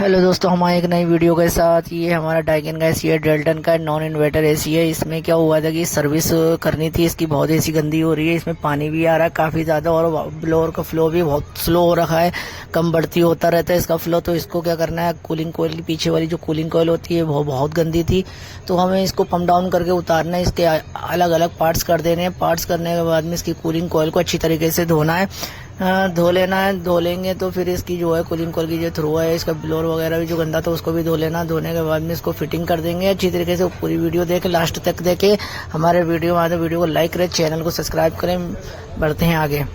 Hello दोस्तों, हमारे एक नई वीडियो के साथ। ये हमारा डाइकिन का एसी है, डेल्टन का नॉन इन्वर्टर एसी है। इसमें क्या हुआ था कि सर्विस करनी थी, इसकी बहुत एसी गंदी हो रही है। इसमें पानी भी आ रहा है काफ़ी ज़्यादा और ब्लोअर का फ्लो भी बहुत स्लो हो रखा है, कम बढ़ती होता रहता है इसका फ्लो। तो इसको क्या करना है, कूलिंग कोयल की पीछे वाली जो कूलिंग कोयल होती है वो बहुत गंदी थी, तो हमें इसको पम्प डाउन करके उतारना है। इसके अलग अलग पार्ट्स कर देने हैं। पार्ट्स करने के बाद में इसकी कूलिंग कोयल को अच्छी तरीके से धोना है, धो लेना है। धो लेंगे तो फिर इसकी जो है कूलिंग कोयल की जो थ्रो है, इसका ब्लोअर वगैरह भी जो गंदा था उसको भी धो लेना। धोने के बाद में इसको फिटिंग कर देंगे अच्छी तरीके से। पूरी वीडियो देखें, लास्ट तक देखें हमारे वीडियो को लाइक करें, चैनल को सब्सक्राइब करें। बढ़ते हैं आगे।